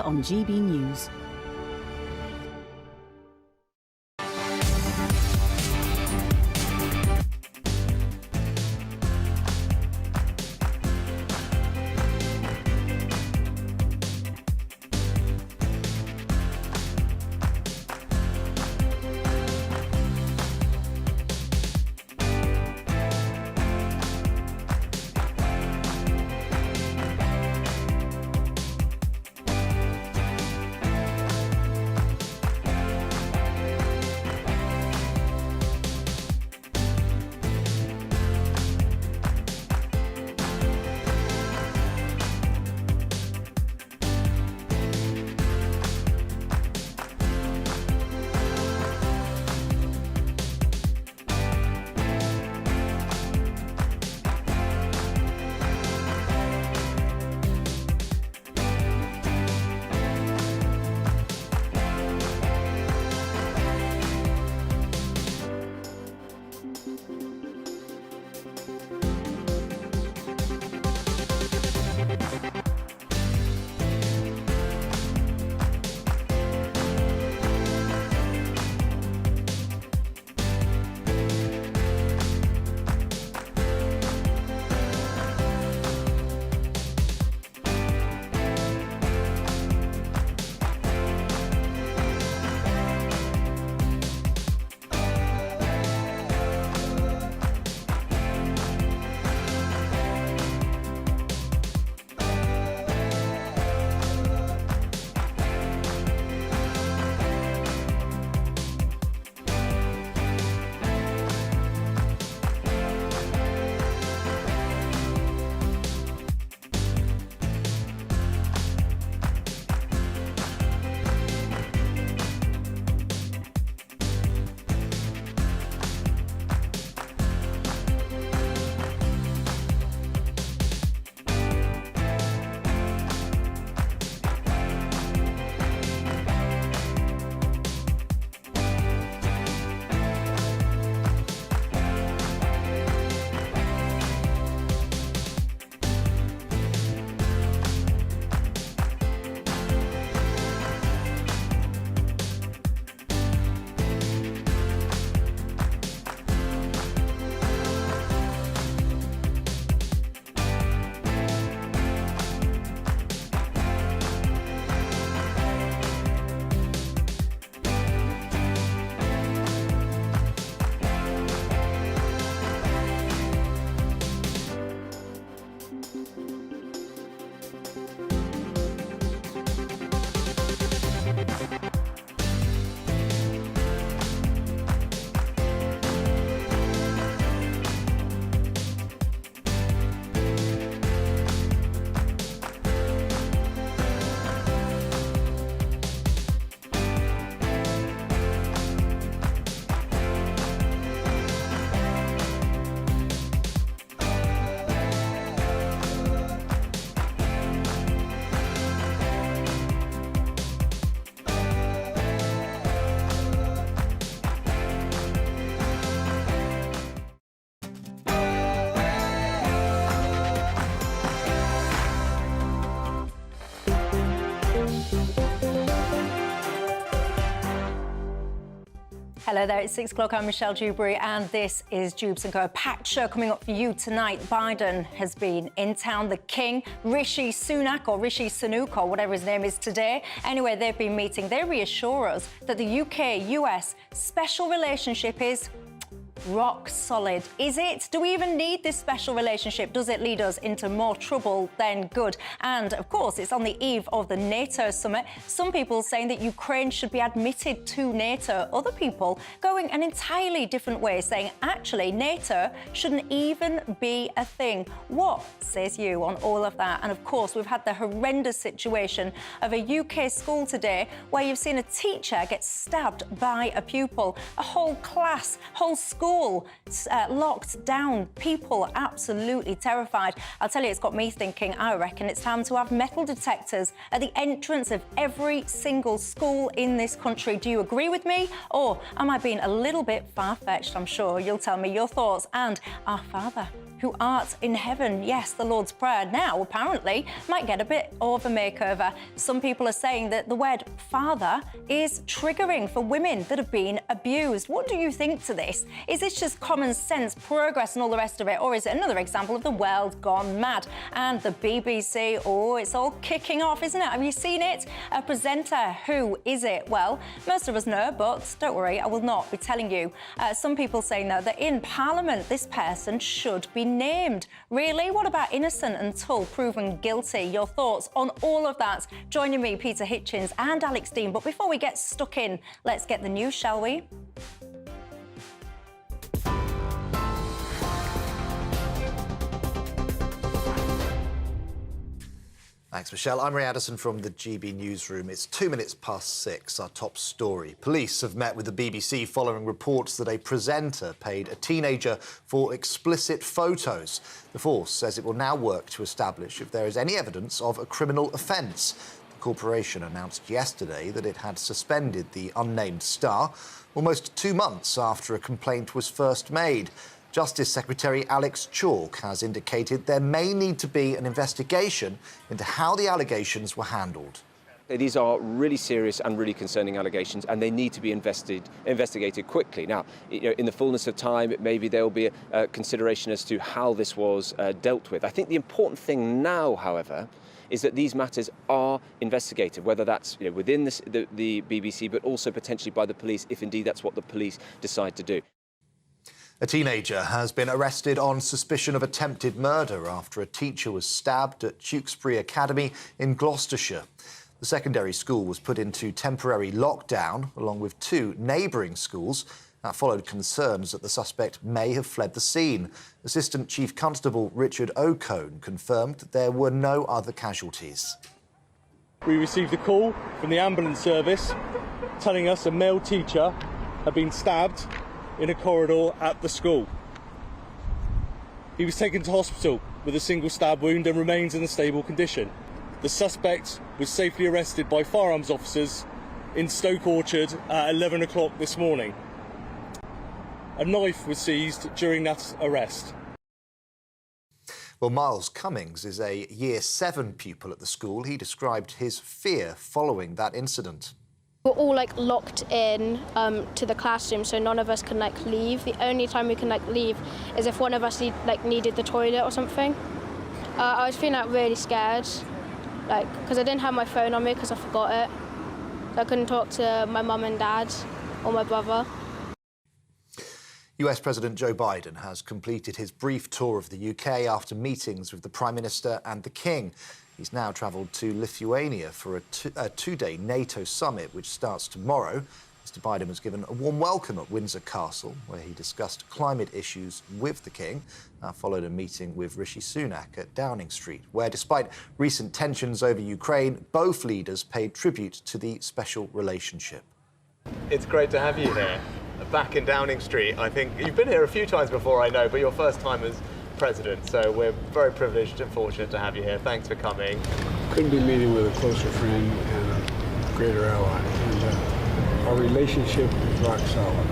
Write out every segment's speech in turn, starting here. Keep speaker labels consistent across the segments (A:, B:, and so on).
A: here on GB News.
B: Hello there, it's 6 o'clock. I'm Michelle Dewberry and this is Dewbs & Co. A packed show coming up for you tonight. Biden has been in town. The King, Rishi Sunak or Rishi Sunuk or whatever his name is today. Anyway, they've been meeting. They reassure us that the UK-US special relationship is rock solid. Is it? Do we even need this special relationship? Does it lead us into more trouble than good? And of course, it's on the eve of the NATO summit. Some people saying that Ukraine should be admitted to NATO. Other people going an entirely different way, saying actually NATO shouldn't even be a thing. What says you on all of that? And of course, we've had the horrendous situation of a UK school today where you've seen a teacher get stabbed by a pupil. A whole class, whole school locked down. People are absolutely terrified. I'll tell you, it's got me thinking, I reckon it's time to have metal detectors at the entrance of every single school in this country. Do you agree with me? Or am I being a little bit far-fetched? I'm sure you'll tell me your thoughts. And our father, who art in heaven. Yes, the Lord's Prayer now apparently might get a bit of a makeover. Some people are saying that the word father is triggering for women that have been abused. What do you think to this? Is this just common sense, progress and all the rest of it? Or is it another example of the world gone mad? And the BBC, oh, it's all kicking off, isn't it? Have you seen it? A presenter, who is it? Well, most of us know, but don't worry, I will not be telling you. Some people saying, though, that in Parliament, this person should be named. Really? What about innocent until proven guilty? Your thoughts on all of that? Joining me, Peter Hitchens and Alex Dean. But before we get stuck in, let's get the news, shall we?
A: Thanks, Michelle. I'm Ray Addison from the GB newsroom. It's 2 minutes past 6, our top story. Police have met with the BBC following reports that a presenter paid a teenager for explicit photos. The force says it will now work to establish if there is any evidence of a criminal offence. The corporation announced yesterday that it had suspended the unnamed star almost 2 months after a complaint was first made. Justice Secretary Alex Chalk has indicated there may need to be an investigation into how the allegations were handled.
C: These are really serious and really concerning allegations, and they need to be investigated quickly. Now, in the fullness of time, maybe there will be a consideration as to how this was dealt with. I think the important thing now, however, is that these matters are investigated, whether that's within the BBC, but also potentially by the police, if indeed that's what the police decide to do.
A: A teenager has been arrested on suspicion of attempted murder after a teacher was stabbed at Tewkesbury Academy in Gloucestershire. The secondary school was put into temporary lockdown, along with 2 neighbouring schools. That followed concerns that the suspect may have fled the scene. Assistant Chief Constable Richard O'Cone confirmed that there were no other casualties.
D: We received a call from the ambulance service telling us a male teacher had been stabbed in a corridor at the school. He was taken to hospital with a single stab wound and remains in a stable condition. The suspect was safely arrested by firearms officers in Stoke Orchard at 11 o'clock this morning. A knife was seized during that arrest.
A: Well, Miles Cummings is a Year 7 pupil at the school. He described his fear following that incident.
E: We're all locked in to the classroom, so none of us can leave. The only time we can leave is if one of us needed the toilet or something. I was feeling really scared, because I didn't have my phone on me because I forgot it. So I couldn't talk to my mum and dad or my brother.
A: US President Joe Biden has completed his brief tour of the UK after meetings with the Prime Minister and the King. He's now travelled to Lithuania for a 2-day NATO summit, which starts tomorrow. Mr Biden was given a warm welcome at Windsor Castle, where he discussed climate issues with the King. Followed a meeting with Rishi Sunak at Downing Street, where, despite recent tensions over Ukraine, both leaders paid tribute to the special relationship.
F: It's great to have you here, back in Downing Street. I think you've been here a few times before, I know, but your first time as President, so we're very privileged and fortunate to have you here. Thanks for coming.
G: Couldn't be meeting with a closer friend and a greater ally, and our relationship is rock solid.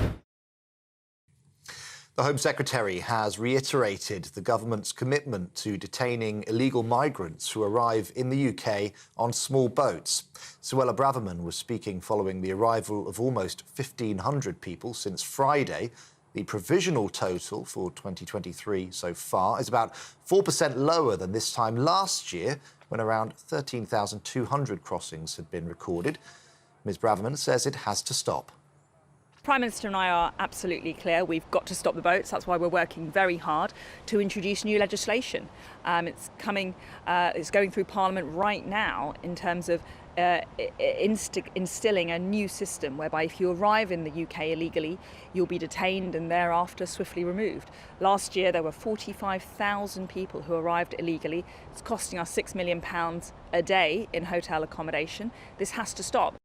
A: The Home Secretary has reiterated the government's commitment to detaining illegal migrants who arrive in the UK on small boats. Suella Braverman was speaking following the arrival of almost 1,500 people since Friday. The provisional total for 2023 so far is about 4% lower than this time last year, when around 13,200 crossings had been recorded. Ms Braverman says it has to stop.
H: Prime Minister and I are absolutely clear. We've got to stop the boats. That's why we're working very hard to introduce new legislation. It's going through Parliament right now in terms of instilling a new system whereby if you arrive in the UK illegally, you'll be detained and thereafter swiftly removed. Last year, there were 45,000 people who arrived illegally. It's costing us £6 million a day in hotel accommodation. This has to stop.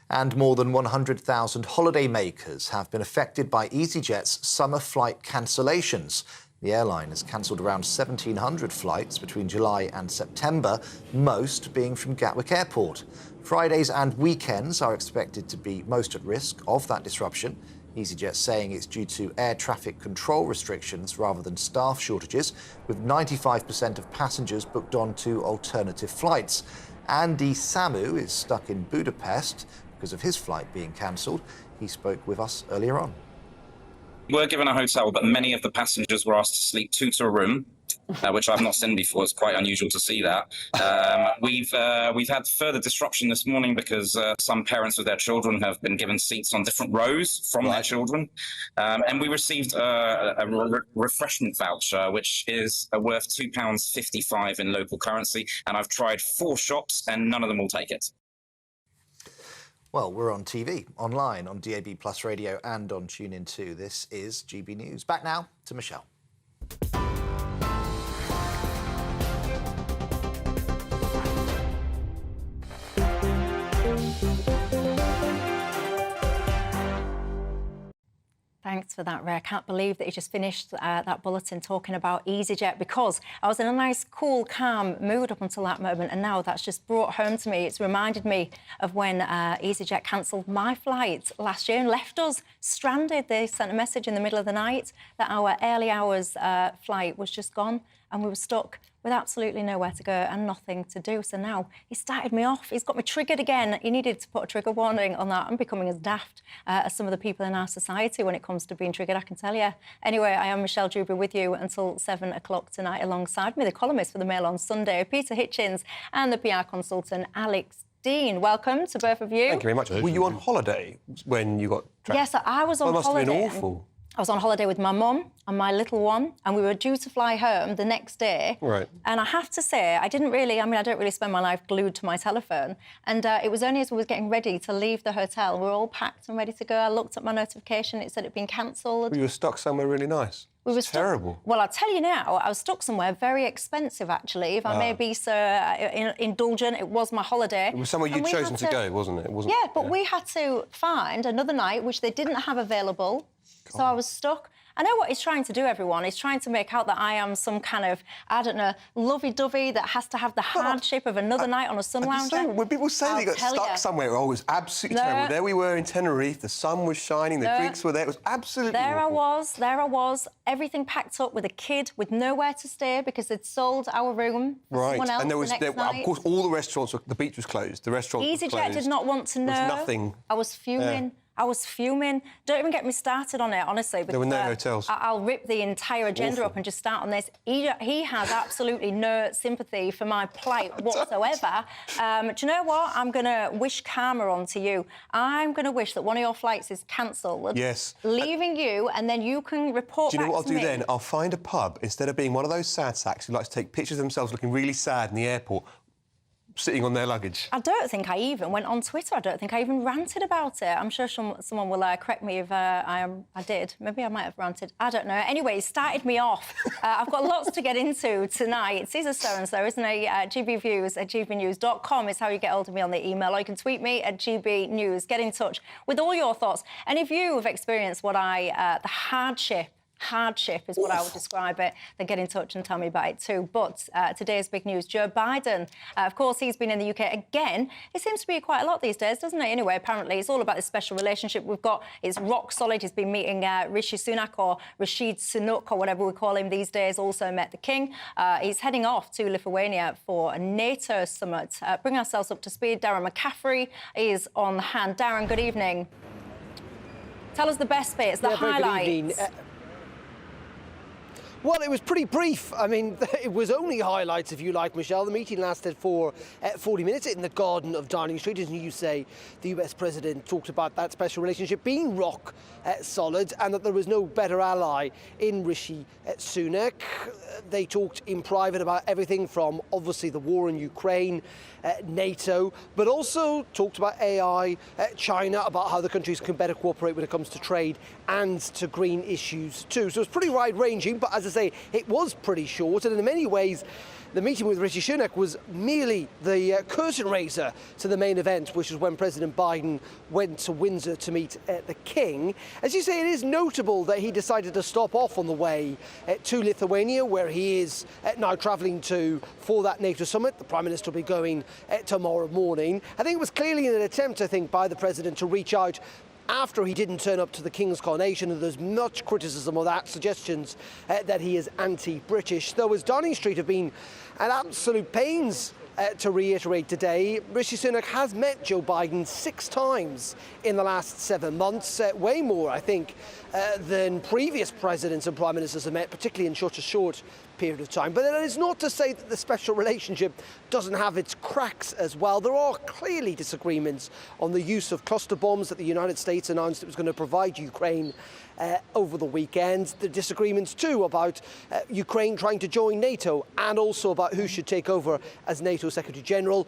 A: And more than 100,000 holidaymakers have been affected by EasyJet's summer flight cancellations. The airline has cancelled around 1,700 flights between July and September, most being from Gatwick Airport. Fridays and weekends are expected to be most at risk of that disruption. EasyJet saying it's due to air traffic control restrictions rather than staff shortages, with 95% of passengers booked on to alternative flights. Andy Samu is stuck in Budapest because of his flight being cancelled. He spoke with us earlier on.
I: We were given a hotel, but many of the passengers were asked to sleep two to a room, which I've not seen before. It's quite unusual to see that. We've had further disruption this morning because some parents with their children have been given seats on different rows from their children. And we received a refreshment voucher, which is worth £2.55 in local currency. And I've tried 4 shops and none of them will take it.
A: Well, we're on TV, online, on DAB Plus Radio and on TuneIn too. This is GB News. Back now to Michelle.
B: Thanks for that, Ray. I can't believe that you just finished that bulletin talking about EasyJet, because I was in a nice, cool, calm mood up until that moment, and now that's just brought home to me. It's reminded me of when EasyJet cancelled my flight last year and left us stranded. They sent a message in the middle of the night that our early hours flight was just gone and we were stuck with absolutely nowhere to go and nothing to do. So now he started me off. He's got me triggered again. He needed to put a trigger warning on that. I'm becoming as daft as some of the people in our society when it comes to being triggered, I can tell you. Anyway, I am Michelle Dewberry with you until 7 o'clock tonight. Alongside me, the columnist for the Mail on Sunday, Peter Hitchens, and the PR consultant, Alex Dean. Welcome to both of you.
J: Thank you very much. Were you on holiday when you got trapped?
B: Yes, I was on holiday.
J: It must have been awful.
B: I was on holiday with my mum and my little one, and we were due to fly home the next day.
J: Right.
B: And I have to say, I don't really spend my life glued to my telephone. And it was only as we were getting ready to leave the hotel, we were all packed and ready to go. I looked at my notification, it said it'd been cancelled.
J: You were stuck somewhere really nice.
B: We were
J: terrible.
B: Well, I'll tell you now, I was stuck somewhere very expensive, actually, if I may be so indulgent. It was my holiday.
J: It was somewhere you'd chosen to go, wasn't it?
B: Yeah, but we had to find another night, which they didn't have available. God. So I was stuck. I know what he's trying to do, everyone. He's trying to make out that I am some kind of, I don't know, lovey-dovey that has to have the hardship of another night on a sun lounger.
J: When people say they got stuck somewhere, it was absolutely terrible. There we were in Tenerife, the sun was shining, the drinks were there, it was absolutely awful.
B: There I was, everything packed up with a kid with nowhere to stay because they'd sold our room for someone else
J: and there was,
B: the next night.
J: Of course, all the restaurants, the beach was closed, the restaurant was closed.
B: EasyJet did not want to know.
J: There was nothing.
B: I was fuming.
J: Yeah.
B: I was fuming. Don't even get me started on it, honestly. Because,
J: there were no hotels.
B: I'll rip the entire agenda up and just start on this. He has absolutely no sympathy for my plight whatsoever. Do you know what? I'm going to wish karma onto you. I'm going to wish that one of your flights is cancelled.
J: Yes.
B: Leaving you, and then you can report back to me.
J: Do you know what I'll do then? I'll find a pub, instead of being one of those sad sacks who likes to take pictures of themselves looking really sad in the airport, sitting on their luggage.
B: I don't think I even went on Twitter. I don't think I even ranted about it. I'm sure someone will correct me if I did. Maybe I might have ranted. I don't know. Anyway, it started me off. I've got lots to get into tonight. Caesar so-and-so, isn't he? gbviews@gbnews.com is how you get hold of me on the email, or you can tweet me at gbnews. Get in touch with all your thoughts. And if you have experienced what the hardship is what I would describe it, then get in touch and tell me about it too. But today's big news, Joe Biden. Of course, he's been in the UK again. It seems to be quite a lot these days, doesn't it? Anyway, apparently, it's all about this special relationship we've got. It's rock solid. He's been meeting Rishi Sunak, or Rashid Sunak, or whatever we call him these days. Also met the King. He's heading off to Lithuania for a NATO summit. Bring ourselves up to speed. Darren McCaffrey is on hand. Darren, good evening. Tell us the best bits, the highlights.
K: Good evening. Well, it was pretty brief. I mean, it was only highlights, if you like, Michelle. The meeting lasted for 40 minutes in the garden of Downing Street. As you say, the US president talked about that special relationship being rock solid, and that there was no better ally in Rishi Sunak. They talked in private about everything from, obviously, the war in Ukraine, NATO, but also talked about AI, China, about how the countries can better cooperate when it comes to trade and to green issues too. So it's pretty wide-ranging, but as I say, it was pretty short, and in many ways, the meeting with Rishi Sunak was merely the curtain raiser to the main event, which was when President Biden went to Windsor to meet the King. As you say, it is notable that he decided to stop off on the way to Lithuania, where he is now travelling to for that NATO summit. The Prime Minister will be going tomorrow morning. I think it was clearly an attempt, by the President to reach out after he didn't turn up to the King's coronation, and there's much criticism of that, suggestions that he is anti-British. Though, as Downing Street have been at absolute pains to reiterate today, Rishi Sunak has met Joe Biden 6 times in the last 7 months, way more, I think, than previous presidents and prime ministers have met, particularly in such a short period of time. But it is not to say that the special relationship doesn't have its cracks as well. There are clearly disagreements on the use of cluster bombs that the United States announced it was going to provide Ukraine over the weekend. The disagreements too about Ukraine trying to join NATO, and also about who should take over as NATO Secretary General.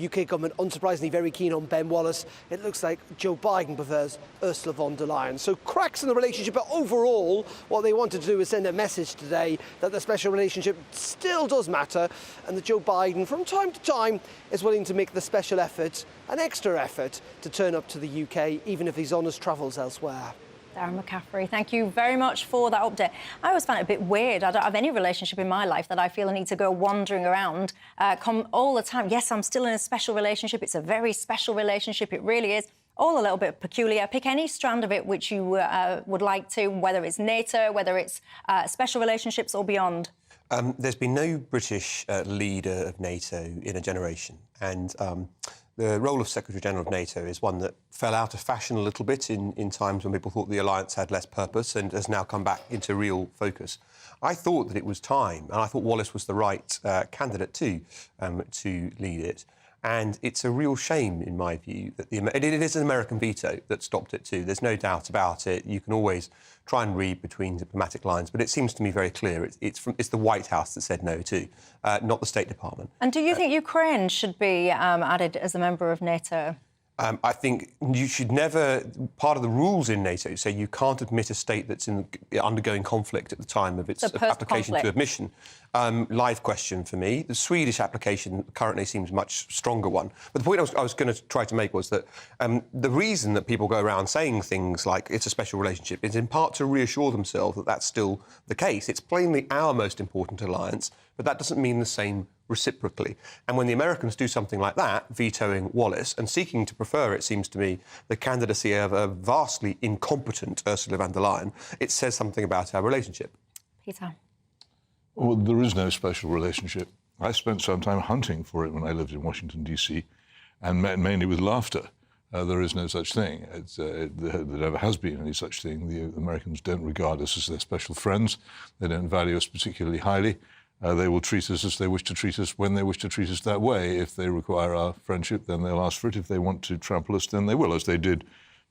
K: UK government, unsurprisingly, very keen on Ben Wallace. It looks like Joe Biden prefers Ursula von der Leyen. So cracks in the relationship, but overall, what they wanted to do is send a message today that the special relationship still does matter, and that Joe Biden, from time to time, is willing to make the special effort, an extra effort, to turn up to the UK, even if he's on his travels elsewhere.
B: Darren McCaffrey, thank you very much for that update. I always find it a bit weird. I don't have any relationship in my life that I feel I need to go wandering around all the time. Yes, I'm still in a special relationship. It's a very special relationship. It really is. All a little bit peculiar. Pick any strand of it which you would like to, whether it's NATO, whether it's special relationships or beyond.
J: There's been no British leader of NATO in a generation, and the role of Secretary-General of NATO is one that fell out of fashion a little bit in times when people thought the alliance had less purpose, and has now come back into real focus. I thought that it was time, and I thought Wallace was the right candidate to lead it. And it's a real shame, in my view, that it is an American veto that stopped it too. There's no doubt about it. You can always try and read between diplomatic lines, but it seems to me very clear it's the White House that said no too, not the State Department.
B: And do you think Ukraine should be added as a member of NATO?
J: I think you should never... Part of the rules in NATO say you can't admit a state that's undergoing conflict at the time of its application to admission. Live question for me. The Swedish application currently seems a much stronger one. But the point I was going to try to make was that the reason that people go around saying things like it's a special relationship is in part to reassure themselves that that's still the case. It's plainly our most important alliance, but that doesn't mean the same reciprocally. And when the Americans do something like that, vetoing Wallace and seeking to prefer, it seems to me, the candidacy of a vastly incompetent Ursula von der Leyen, it says something about our relationship.
B: Peter.
L: Well, there is no special relationship. I spent some time hunting for it when I lived in Washington, D.C., and met mainly with laughter. There is no such thing. There never has been any such thing. The Americans don't regard us as their special friends. They don't value us particularly highly. They will treat us as they wish to treat us when they wish to treat us that way. If they require our friendship, then they'll ask for it. If they want to trample us, then they will, as they did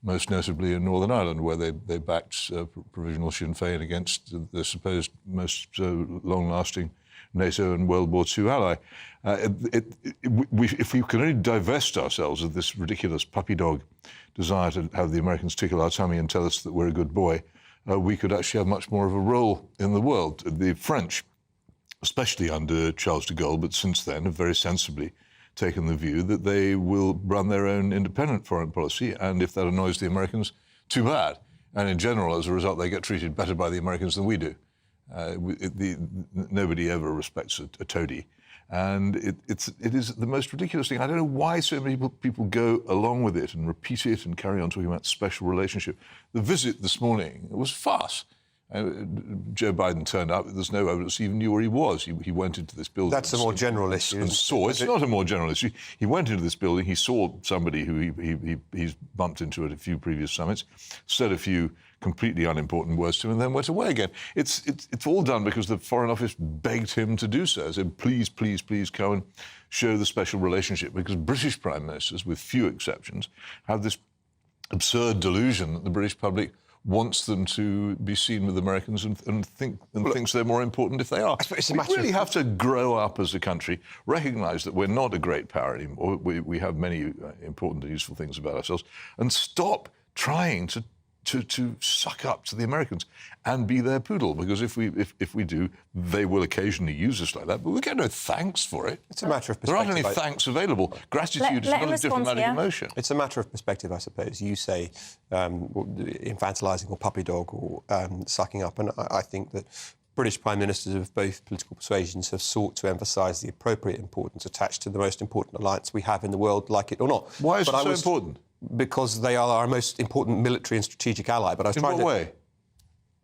L: most notably in Northern Ireland, where they backed Provisional Sinn Féin against the supposed most long-lasting NATO and World War II ally. If we can only divest ourselves of this ridiculous puppy dog desire to have the Americans tickle our tummy and tell us that we're a good boy, we could actually have much more of a role in the world. The French, especially under Charles de Gaulle, but since then have very sensibly taken the view that they will run their own independent foreign policy, and if that annoys the Americans, too bad. And in general, as a result, they get treated better by the Americans than we do. Nobody ever respects a toady. And it is the most ridiculous thing. I don't know why so many people go along with it and repeat it and carry on talking about special relationship. The visit this morning was farce. Joe Biden turned up. There's no evidence he even knew where he was. He went into this building.
J: That's a more general issue.
L: And saw. It's not a more general issue. He went into this building. He saw somebody who he's bumped into at a few previous summits, said a few completely unimportant words to him, and then went away again. It's all done because the Foreign Office begged him to do so. Said, please, please, please come and show the special relationship, because British prime ministers, with few exceptions, have this absurd delusion that the British public wants them to be seen with Americans and thinks they're more important if they are. We really have to grow up as a country, recognise that we're not a great power anymore. We have many important and useful things about ourselves, and stop trying to suck up to the Americans and be their poodle, because if we do, they will occasionally use us like that, but we get no thanks for it.
J: It's a matter of perspective.
L: There aren't any thanks available. Gratitude is not a diplomatic emotion.
J: It's a matter of perspective, I suppose. You say infantilising or puppy dog or sucking up, and I think that British Prime Ministers of both political persuasions have sought to emphasise the appropriate importance attached to the most important alliance we have in the world, like it or not.
L: Why is it so important?
J: because they are our most important military and strategic ally. But I was
L: In
J: trying
L: what way?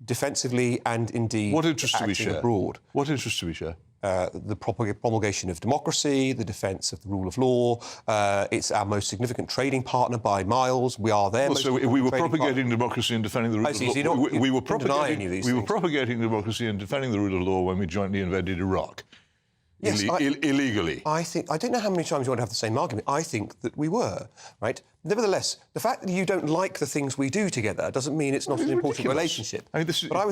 J: Defensively and indeed
L: What interests do we share?
J: abroad.
L: What interests do we share?
J: The promulgation of democracy, the defence of the rule of law. It's our most significant trading partner by miles. We are there.
L: Well, so we were propagating democracy and defending the rule of law. We were propagating democracy and defending the rule of law when we jointly invaded Iraq.
J: Yes,
L: illegally.
J: I don't know how many times you want to have the same argument. I think that we were, right? Nevertheless, the fact that you don't like the things we do together doesn't mean it's not an important relationship.
L: I mean,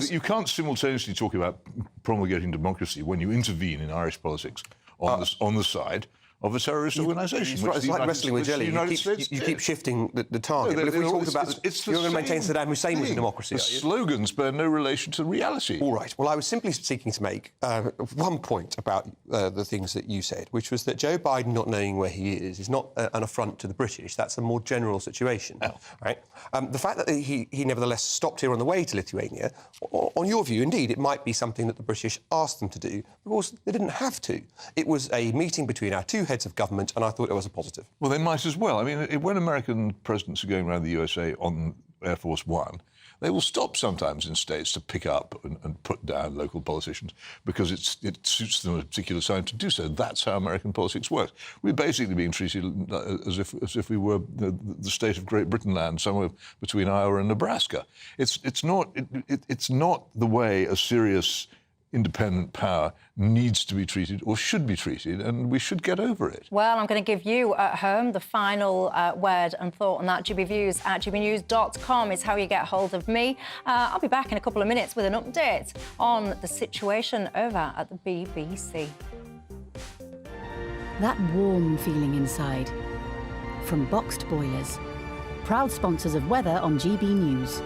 L: you can't simultaneously talk about promulgating democracy when you intervene in Irish politics on the side of a terrorist organisation.
J: It's like wrestling with jelly. You keep shifting the target. But if we talk about you're going to maintain Saddam Hussein was a democracy.
L: The slogans bear no relation to reality.
J: All right. Well, I was simply seeking to make one point about the things that you said, which was that Joe Biden not knowing where he is not an affront to the British. That's a more general situation, right? The fact that he nevertheless stopped here on the way to Lithuania, on your view, indeed, it might be something that the British asked them to do. Of course, they didn't have to. It was a meeting between our two heads of government, and I thought it was a positive.
L: Well, they might as well. I mean, when American presidents are going around the USA on Air Force One, they will stop sometimes in states to pick up and put down local politicians because it suits them at a particular time to do so. That's how American politics works. We're basically being treated as if we were the state of Great Britain land, somewhere between Iowa and Nebraska. It's not the way a serious independent power needs to be treated or should be treated, and we should get over it.
B: Well, I'm going to give you at home the final word and thought on that. GBViews at gbnews.com is how you get hold of me. I'll be back in a couple of minutes with an update on the situation over at the BBC.
M: That warm feeling inside. From Boxed Boilers, proud sponsors of weather on GB News.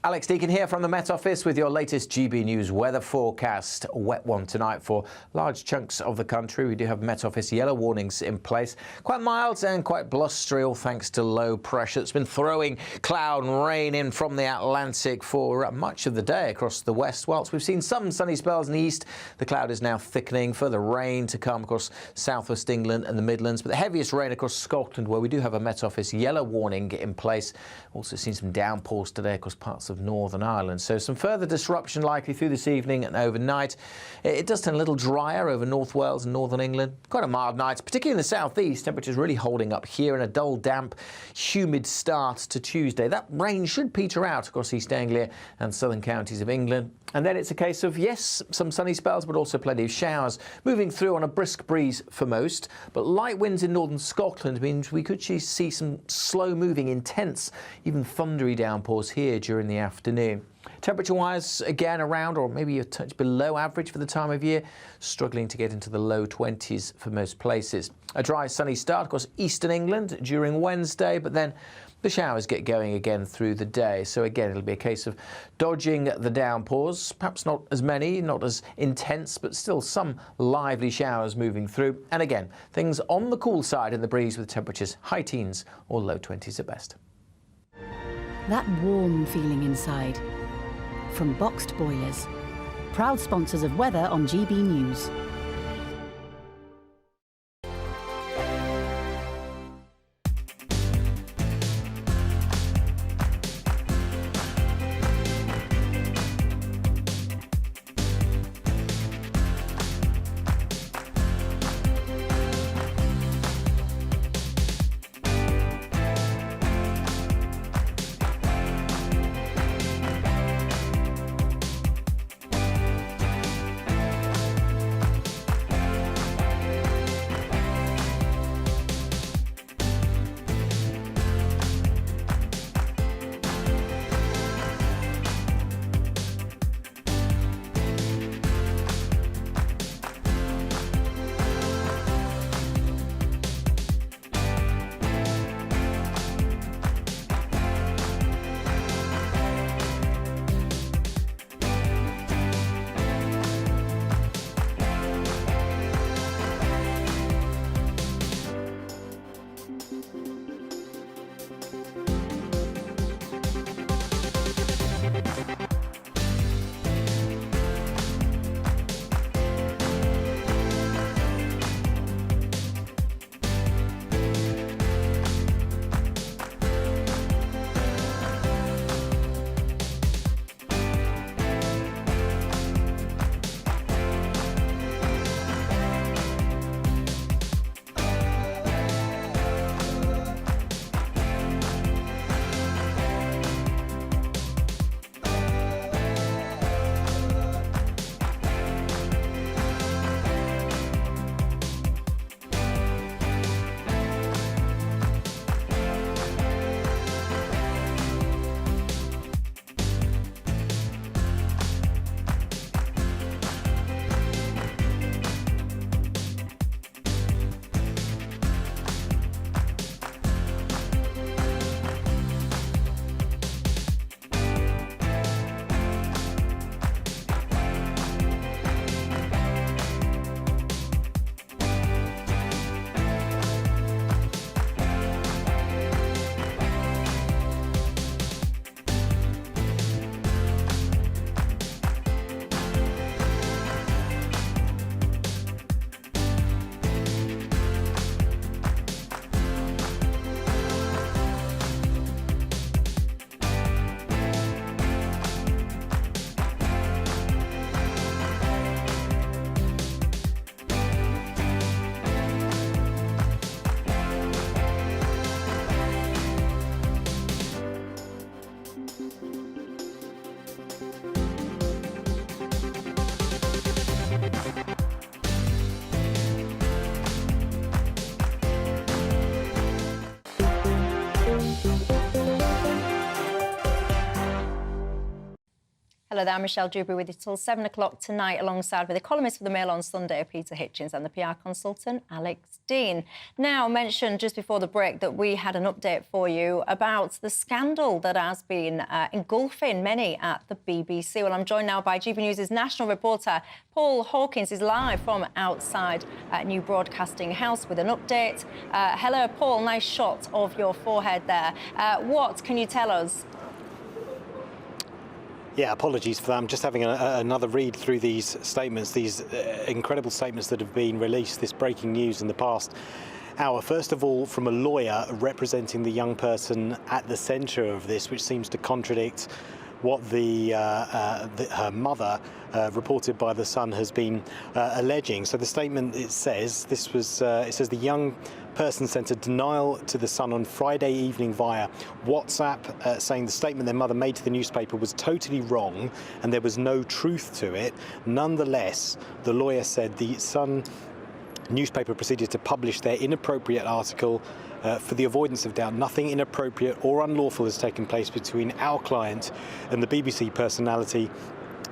N: Alex Deakin here from the Met Office with your latest GB News weather forecast. A wet one tonight for large chunks of the country. We do have Met Office yellow warnings in place. Quite mild and quite blustery, all thanks to low pressure. It's been throwing cloud and rain in from the Atlantic for much of the day across the west. Whilst we've seen some sunny spells in the east, the cloud is now thickening. Further rain to come across southwest England and the Midlands, but the heaviest rain across Scotland, where we do have a Met Office yellow warning in place. Also seen some downpours today across parts of Northern Ireland. So some further disruption likely through this evening and overnight. It does turn a little drier over North Wales and Northern England. Quite a mild night, particularly in the southeast. Temperatures really holding up here, and a dull, damp, humid start to Tuesday. That rain should peter out across East Anglia and southern counties of England. And then it's a case of, yes, some sunny spells, but also plenty of showers moving through on a brisk breeze for most. But light winds in northern Scotland means we could see some slow-moving, intense, even thundery downpours here during the afternoon. Temperature-wise, again, around or maybe a touch below average for the time of year, struggling to get into the low 20s for most places. A dry, sunny start across eastern England during Wednesday, but then the showers get going again through the day. So again, it'll be a case of dodging the downpours, perhaps not as many, not as intense, but still some lively showers moving through. And again, things on the cool side in the breeze with temperatures high teens or low 20s at best.
M: That warm feeling inside. From Boxed Boilers, proud sponsors of weather on GB News.
B: Hello there, I'm Michelle Dewberry with you till 7 o'clock tonight, alongside with the columnist for the Mail on Sunday, Peter Hitchens, and the PR consultant, Alex Dean. Now, I mentioned just before the break that we had an update for you about the scandal that has been engulfing many at the BBC. Well, I'm joined now by GB News' national reporter, Paul Hawkins, is live from outside New Broadcasting House with an update. Hello, Paul, nice shot of your forehead there. What can you tell us?
O: Yeah, apologies for that. I'm just having another read through these statements, these incredible statements that have been released, this breaking news in the past hour. First of all, from a lawyer representing the young person at the centre of this, which seems to contradict what her mother, reported by The Sun, has been alleging. So the statement, it says the young person sent a denial to The Sun on Friday evening via WhatsApp, saying the statement their mother made to the newspaper was totally wrong and there was no truth to it. Nonetheless, the lawyer said the Sun newspaper proceeded to publish their inappropriate article for the avoidance of doubt. Nothing inappropriate or unlawful has taken place between our client and the BBC personality,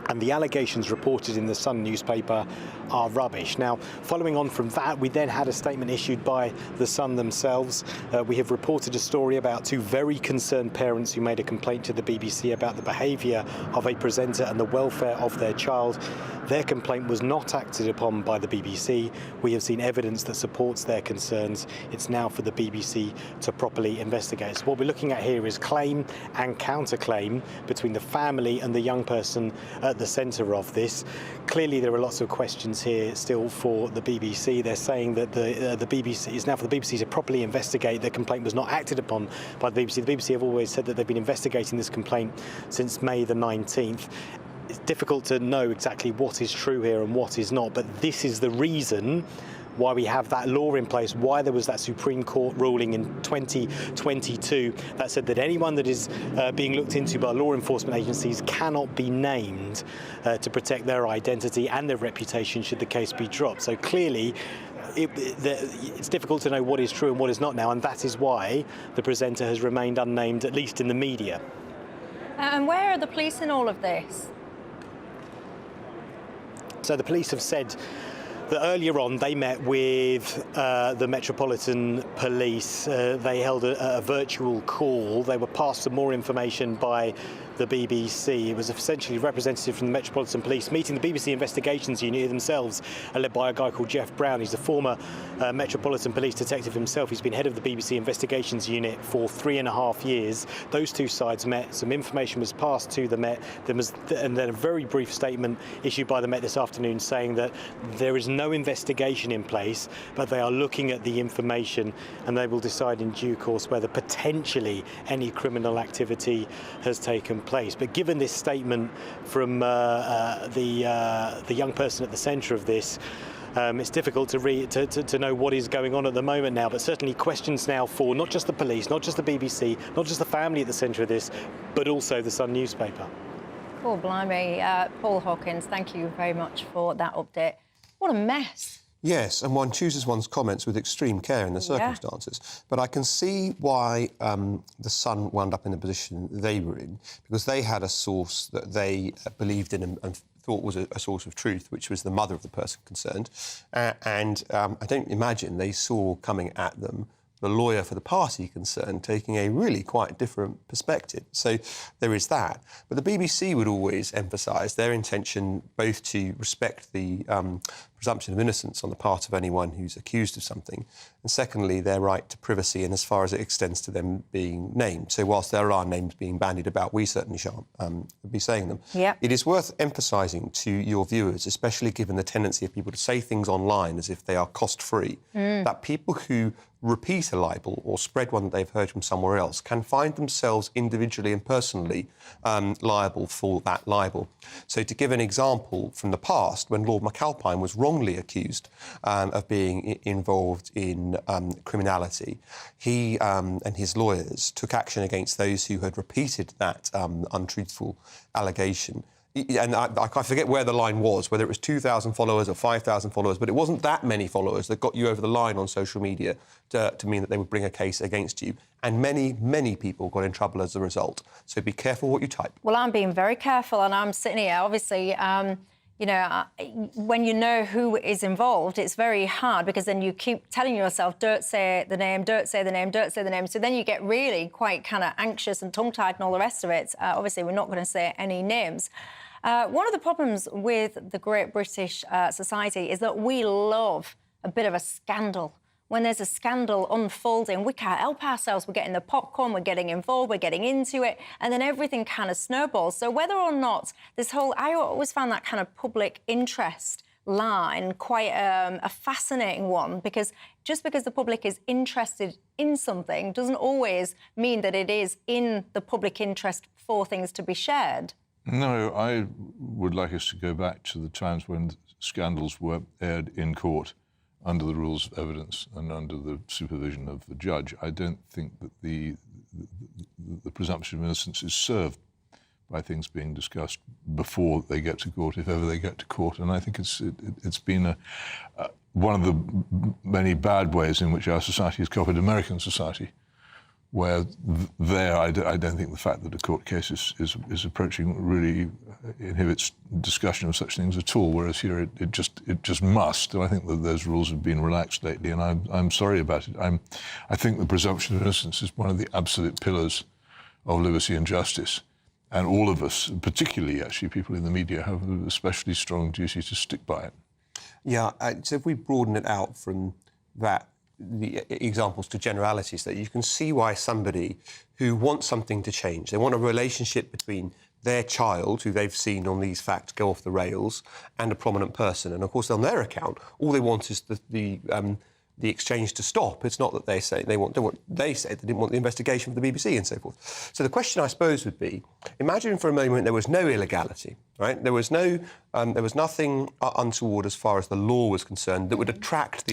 O: and the allegations reported in the Sun newspaper are rubbish. Now, following on from that, we then had a statement issued by the Sun themselves. We have reported a story about two very concerned parents who made a complaint to the BBC about the behaviour of a presenter and the welfare of their child. Their complaint was not acted upon by the BBC. We have seen evidence that supports their concerns. It's now for the BBC to properly investigate. So what we're looking at here is claim and counterclaim between the family and the young person at the centre of this. Clearly, there are lots of questions here still for the BBC. They're saying that the BBC is now for the BBC to properly investigate. The complaint was not acted upon by the BBC. The BBC have always said that they've been investigating this complaint since May the 19th. It's difficult to know exactly what is true here and what is not, but this is the reason why we have that law in place, why there was that Supreme Court ruling in 2022 that said that anyone that is being looked into by law enforcement agencies cannot be named to protect their identity and their reputation should the case be dropped. So clearly, it's difficult to know what is true and what is not now, and that is why the presenter has remained unnamed, at least in the media.
B: And where are the police in all of this?
O: So the police have said that earlier on they met with the Metropolitan Police. They held a virtual call. They were passed some more information by the BBC. It was essentially a representative from the Metropolitan Police meeting the BBC Investigations Unit themselves, led by a guy called Jeff Brown. He's the former Metropolitan Police detective himself. He's been head of the BBC Investigations Unit for 3.5 years. Those two sides met. Some information was passed to the Met. And then a very brief statement issued by the Met this afternoon saying that there is no investigation in place, but they are looking at the information and they will decide in due course whether potentially any criminal activity has taken place. But given this statement from the young person at the centre of this, it's difficult to know what is going on at the moment now, but certainly questions now for not just the police, not just the BBC, not just the family at the centre of this, but also the Sun newspaper.
B: Oh, blimey. Paul Hawkins, thank you very much for that update. What a mess.
J: Yes, and one chooses one's comments with extreme care in the circumstances. Yeah. But I can see why the Sun wound up in the position they were in, because they had a source that they believed in and thought was a source of truth, which was the mother of the person concerned. And I don't imagine they saw coming at them the lawyer for the party concerned taking a really quite different perspective. So there is that. But the BBC would always emphasise their intention both to respect the presumption of innocence on the part of anyone who's accused of something, and secondly, their right to privacy and as far as it extends to them being named. So whilst there are names being bandied about, we certainly shan't be saying them.
B: Yep.
J: It is worth emphasising to your viewers, especially given the tendency of people to say things online as if they are cost-free, that people who repeat a libel or spread one that they've heard from somewhere else can find themselves individually and personally liable for that libel. So to give an example from the past, when Lord McAlpine was wrongly accused of being involved in criminality, he and his lawyers took action against those who had repeated that untruthful allegation and I forget where the line was, whether it was 2,000 followers or 5,000 followers, but it wasn't that many followers that got you over the line on social media to mean that they would bring a case against you. And many, many people got in trouble as a result. So be careful what you type.
B: Well, I'm being very careful, and I'm sitting here, obviously, you know, when you know who is involved, it's very hard because then you keep telling yourself, don't say the name, don't say the name, don't say the name. So then you get really quite kind of anxious and tongue-tied and all the rest of it. Obviously, we're not going to say any names. One of the problems with the Great British society is that we love a bit of a scandal. When there's a scandal unfolding, we can't help ourselves. We're getting the popcorn, we're getting involved, we're getting into it, and then everything kind of snowballs. So whether or not this whole... I always found that kind of public interest line quite a fascinating one, because just because the public is interested in something doesn't always mean that it is in the public interest for things to be shared.
L: No, I would like us to go back to the times when scandals were aired in court under the rules of evidence and under the supervision of the judge. I don't think that the presumption of innocence is served by things being discussed before they get to court, if ever they get to court. And I think it's been one of the many bad ways in which our society has copied American society, where I don't think the fact that a court case is approaching really inhibits discussion of such things at all, whereas here it just must. And I think that those rules have been relaxed lately, and I'm sorry about it. I think the presumption of innocence is one of the absolute pillars of liberty and justice, and all of us, particularly actually people in the media, have an especially strong duty to stick by it.
J: Yeah, so if we broaden it out from that, the examples to generalities, that you can see why somebody who wants something to change, they want a relationship between their child, who they've seen on these facts go off the rails, and a prominent person. And of course, on their account, all they want is the exchange to stop. It's not that they say they want. They say they didn't want the investigation from the BBC and so forth. So the question, I suppose, would be: imagine for a moment there was no illegality, right? There was nothing untoward as far as the law was concerned that would attach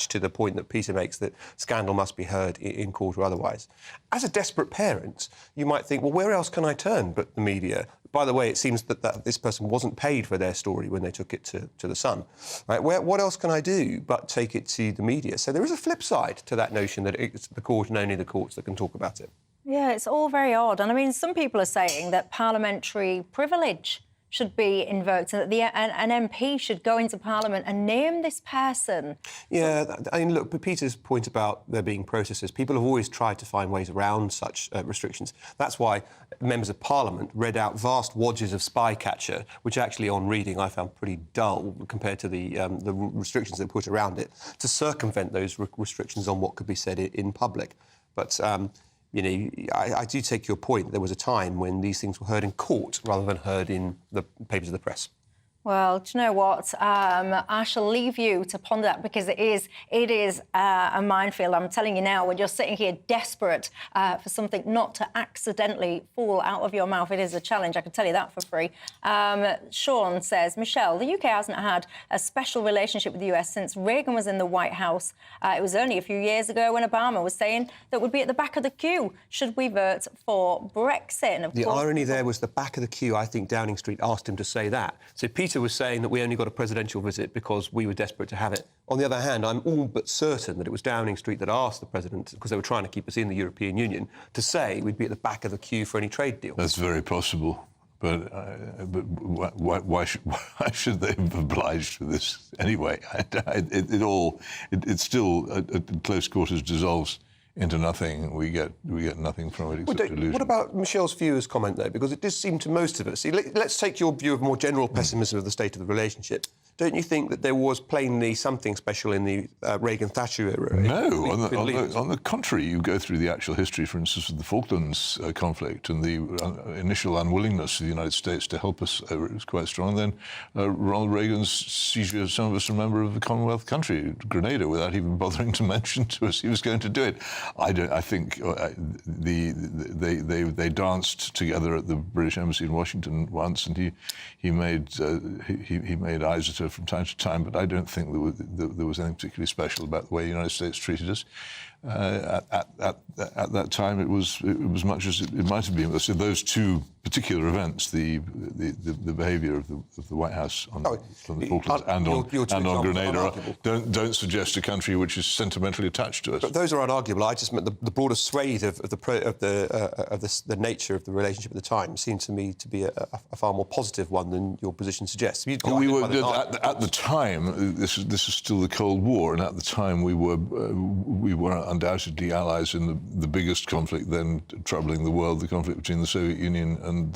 J: to the point that Peter makes, that scandal must be heard in court or otherwise. As a desperate parent, you might think, well, where else can I turn but the media? By the way, it seems that this person wasn't paid for their story when they took it to the Sun. Right? What else can I do but take it to the media? So there is a flip side to that notion that it's the court and only the courts that can talk about it.
B: Yeah, it's all very odd. And I mean, some people are saying that parliamentary privilege should be invoked and that an MP should go into Parliament and name this person.
J: Yeah, I mean, look, Peter's point about there being processes, people have always tried to find ways around such restrictions. That's why members of Parliament read out vast wadges of Spycatcher, which actually, on reading, I found pretty dull compared to the restrictions they put around it, to circumvent those restrictions on what could be said in public. But you know, I do take your point. There was a time when these things were heard in court rather than heard in the papers of the press.
B: Well, do you know what? I shall leave you to ponder that, because it is a minefield. I'm telling you now, when you're sitting here desperate for something not to accidentally fall out of your mouth, it is a challenge. I can tell you that for free. Sean says, Michelle, the UK hasn't had a special relationship with the US since Reagan was in the White House. It was only a few years ago when Obama was saying that we'd be at the back of the queue should we vote for Brexit. And of
J: the
B: course,
J: irony there was the back of the queue. I think Downing Street asked him to say that. So Peter was saying that we only got a presidential visit because we were desperate to have it. On the other hand, I'm all but certain that it was Downing Street that asked the president, because they were trying to keep us in the European Union, to say we'd be at the back of the queue for any trade deal.
L: That's very possible. But why should they have obliged for this anyway? It still, at close quarters, dissolves into nothing. We get nothing from it except illusion.
J: What about Michelle's viewer's comment, though? Because it does seem to most of us... See, let's take your view of more general pessimism of the state of the relationship. Don't you think that there was plainly something special in the Reagan-Thatcher era?
L: No, on the contrary. You go through the actual history, for instance, of the Falklands conflict, and the initial unwillingness of the United States to help us was quite strong. Then Ronald Reagan's seizure, some of us remember, of the Commonwealth country, Grenada, without even bothering to mention to us he was going to do it. I think they danced together at the British Embassy in Washington once, and he made eyes at her from time to time, but I don't think there was anything particularly special about the way the United States treated us. At that time, it was much as it might have been. So those two particular events, the behaviour of the White House on the Falklands and on Grenada, don't suggest a country which is sentimentally attached to us.
J: But those are unarguable. I just meant the broader swathe of the nature of the relationship at the time seemed to me to be a far more positive one than your position suggests.
L: At the time, this is still the Cold War, and at the time we were undoubtedly allies in the biggest conflict then troubling the world, the conflict between the Soviet Union and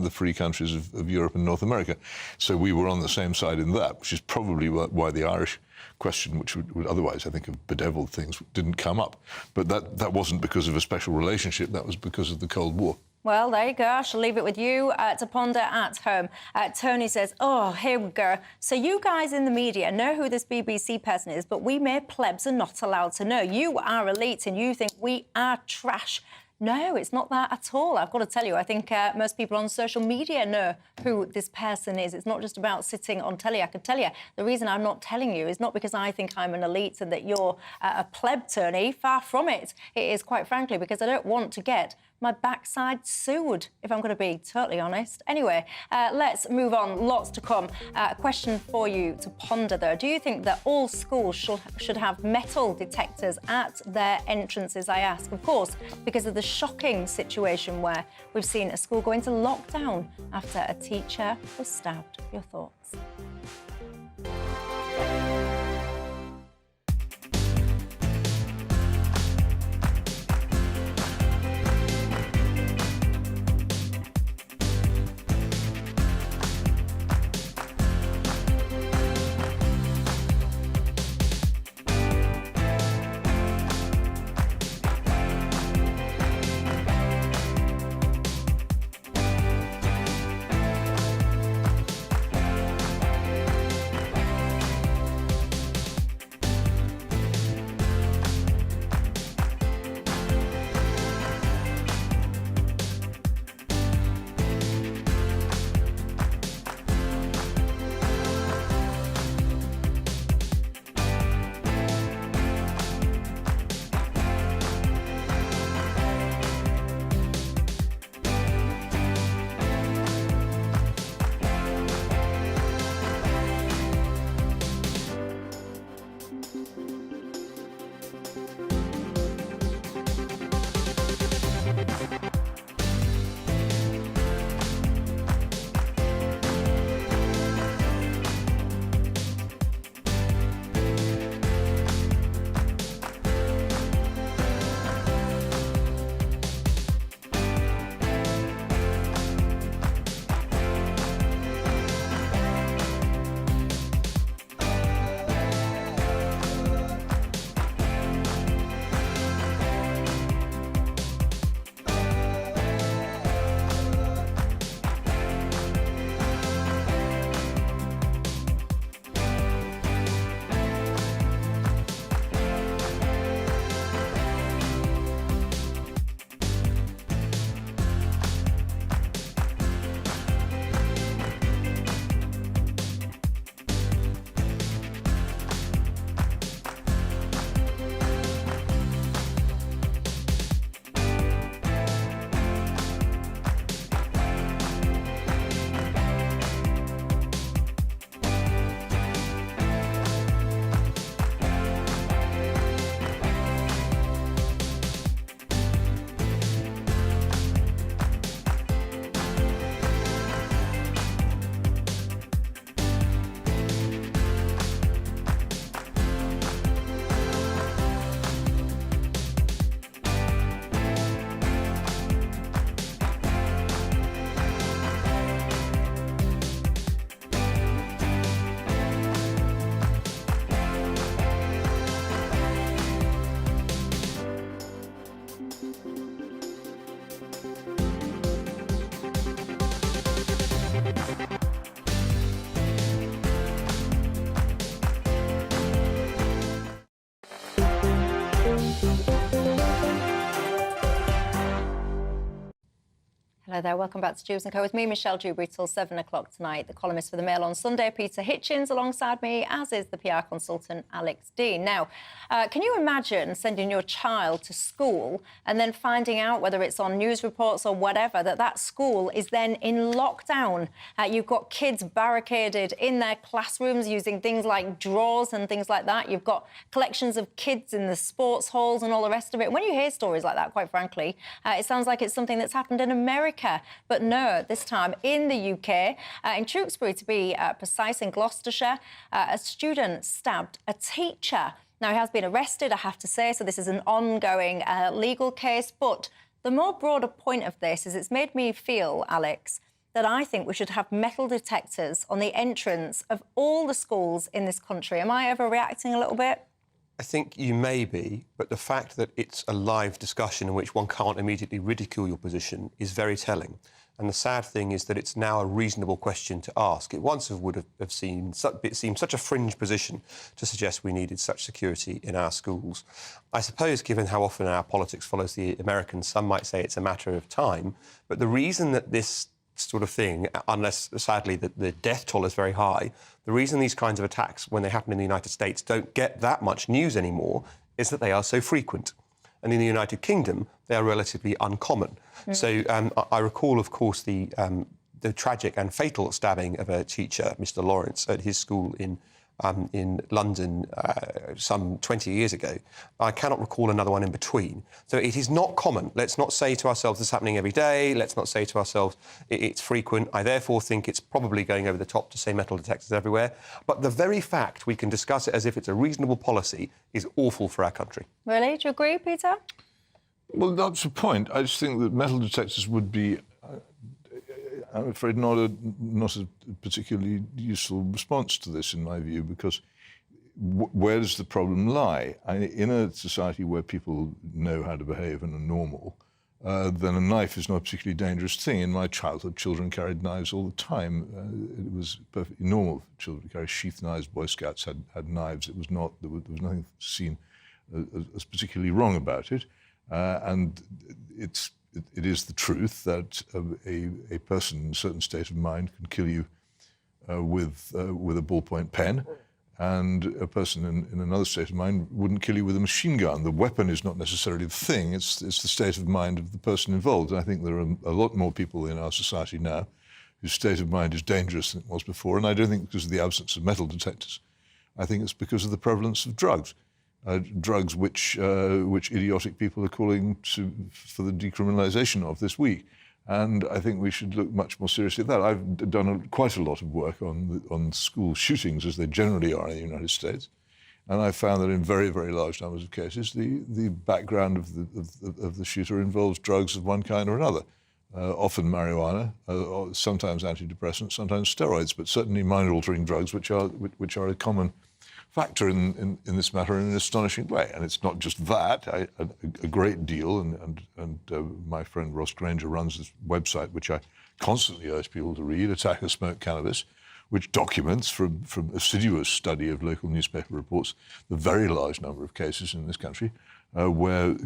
L: the free countries of Europe and North America. So we were on the same side in that, which is probably why the Irish question, which would otherwise, I think, have bedeviled things, didn't come up. But that wasn't because of a special relationship, that was because of the Cold War.
B: Well, there you go. I shall leave it with you to ponder at home. Tony says, oh, here we go. So you guys in the media know who this BBC person is, but we mere plebs are not allowed to know. You are elite and you think we are trash. No, it's not that at all. I've got to tell you, I think most people on social media know who this person is. It's not just about sitting on telly. I can tell you, the reason I'm not telling you is not because I think I'm an elite and that you're a pleb, Tony. Far from it. It is, quite frankly, because I don't want to get my backside sued, if I'm going to be totally honest. Anyway, let's move on. Lots to come. A question for you to ponder, though. Do you think that all schools should have metal detectors at their entrances, I ask? Of course, because of the shocking situation where we've seen a school go into lockdown after a teacher was stabbed. Your thoughts? Hello there, welcome back to Dewbs & Co. with me, Michelle Dewberry, till 7 o'clock tonight. The columnist for The Mail on Sunday, Peter Hitchens, alongside me, as is the PR consultant, Alex Dean. Now, can you imagine sending your child to school and then finding out, whether it's on news reports or whatever, that school is then in lockdown? You've got kids barricaded in their classrooms using things like drawers and things like that. You've got collections of kids in the sports halls and all the rest of it. When you hear stories like that, quite frankly, it sounds like it's something that's happened in America. But no, this time in the UK, in Tewkesbury to be precise, in Gloucestershire, a student stabbed a teacher. Now, he has been arrested, I have to say, so this is an ongoing legal case. But the more broader point of this is it's made me feel, Alex, that I think we should have metal detectors on the entrance of all the schools in this country. Am I overreacting a little bit?
J: I think you may be, but the fact that it's a live discussion in which one can't immediately ridicule your position is very telling. And the sad thing is that it's now a reasonable question to ask. It once would have seemed such a fringe position to suggest we needed such security in our schools. I suppose, given how often our politics follows the Americans, some might say it's a matter of time. But the reason that this sort of thing, unless, sadly, the death toll is very high, the reason these kinds of attacks, when they happen in the United States, don't get that much news anymore is that they are so frequent. And in the United Kingdom, they are relatively uncommon. So I recall, of course, the tragic and fatal stabbing of a teacher, Mr. Lawrence, at his school in London some 20 years ago. I cannot recall another one in between. So it is not common. Let's not say to ourselves it's happening every day. Let's not say to ourselves it's frequent. I therefore think it's probably going over the top to say metal detectors everywhere. But the very fact we can discuss it as if it's a reasonable policy is awful for our country.
B: Really? Do you agree, Peter?
L: Well, that's the point. I just think that metal detectors would be, I'm afraid, not a particularly useful response to this, in my view, because where does the problem lie? In a society where people know how to behave and are normal, then a knife is not a particularly dangerous thing. In my childhood, children carried knives all the time. It was perfectly normal for children to carry sheath knives. Boy Scouts had knives. It was not, there was nothing seen as particularly wrong about it. And it is the truth that a person in a certain state of mind can kill you with a ballpoint pen, and a person in another state of mind wouldn't kill you with a machine gun. The weapon is not necessarily the thing, it's the state of mind of the person involved. And I think there are a lot more people in our society now whose state of mind is dangerous than it was before, and I don't think because of the absence of metal detectors. I think it's because of the prevalence of drugs. Drugs which idiotic people are calling for the decriminalisation of this week. And I think we should look much more seriously at that. I've done quite a lot of work on school shootings, as they generally are in the United States, and I found that in very, very large numbers of cases, the background of the shooter involves drugs of one kind or another. Often marijuana, sometimes antidepressants, sometimes steroids, but certainly mind-altering drugs, which are a common factor in this matter in an astonishing way. And it's not just that. A great deal, and my friend Ross Granger runs this website, which I constantly urge people to read, Attackers Smoke Cannabis, which documents from assiduous study of local newspaper reports the very large number of cases in this country where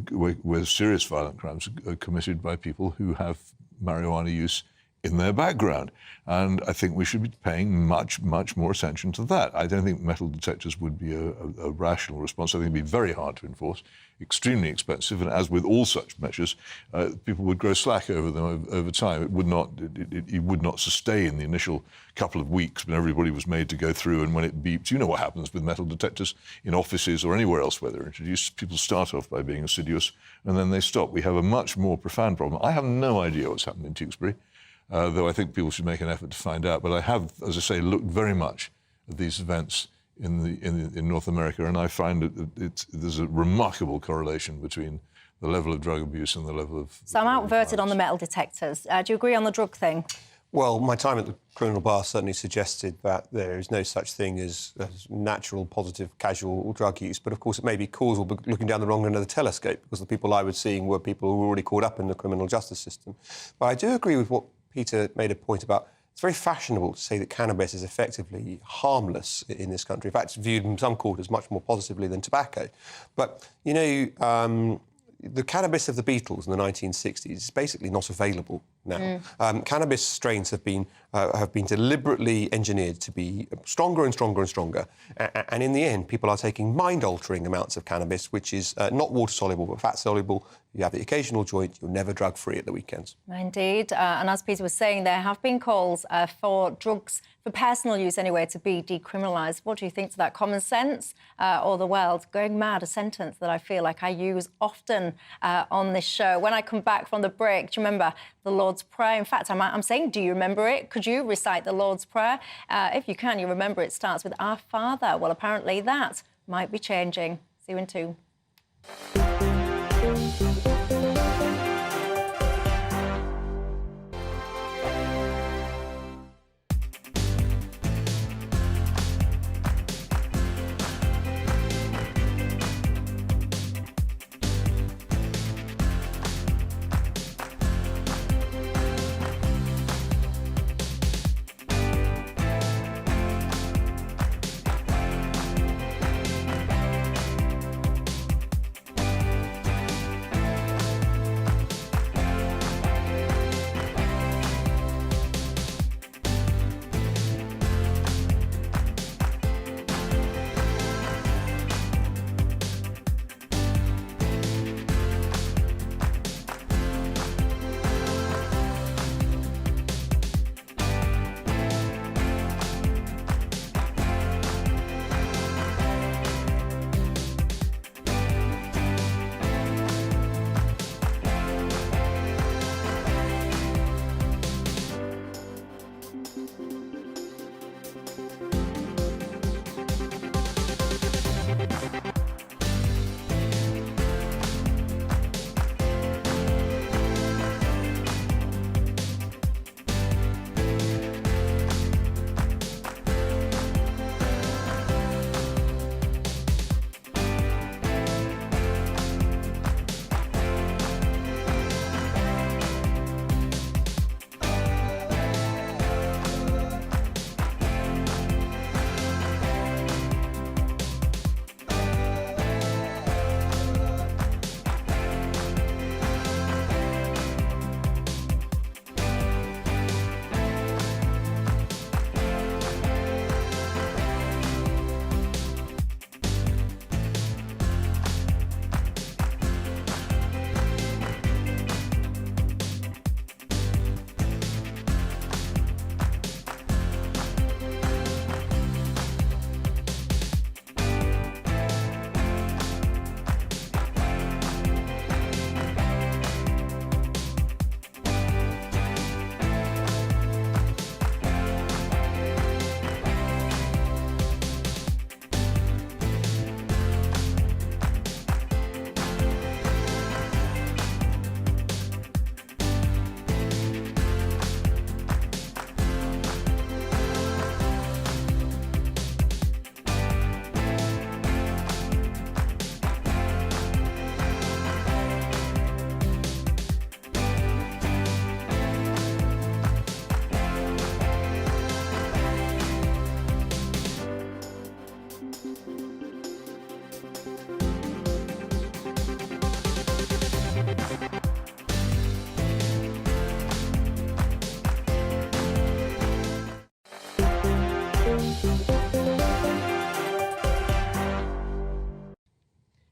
L: serious violent crimes are committed by people who have marijuana use in their background. And I think we should be paying much, much more attention to that. I don't think metal detectors would be a rational response. I think it would be very hard to enforce, extremely expensive, and as with all such measures, people would grow slack over them over time. It would not sustain the initial couple of weeks when everybody was made to go through, and when it beeps. You know what happens with metal detectors in offices or anywhere else where they're introduced. People start off by being assiduous, and then they stop. We have a much more profound problem. I have no idea what's happened in Tewkesbury, though I think people should make an effort to find out. But I have, as I say, looked very much at these events in North America, and I find that there's a remarkable correlation between the level of drug abuse and the level of...
B: So I'm outverted on the metal detectors. Do you agree on the drug thing?
J: Well, my time at the criminal bar certainly suggested that there is no such thing as natural, positive, casual drug use. But, of course, it may be causal, but looking down the wrong end of the telescope, because the people I was seeing were people who were already caught up in the criminal justice system. But I do agree with what Peter made a point about. It's very fashionable to say that cannabis is effectively harmless in this country. In fact, it's viewed in some quarters much more positively than tobacco. But, you know, the cannabis of the Beatles in the 1960s is basically not available now. Cannabis strains have been deliberately engineered to be stronger and stronger and stronger. And in the end, people are taking mind-altering amounts of cannabis, which is not water-soluble but fat-soluble. You have the occasional joint. You're never drug-free at the weekends.
B: Indeed. And as Peter was saying, there have been calls for drugs, for personal use anyway, to be decriminalised. What do you think to that? Common sense or the world? Going mad, a sentence that I feel like I use often on this show. When I come back from the break, do you remember the Lord's Prayer? In fact, I'm saying, do you remember it? Could you recite the Lord's Prayer? If you can, you remember it starts with Our Father. Well, apparently that might be changing. See you in 2.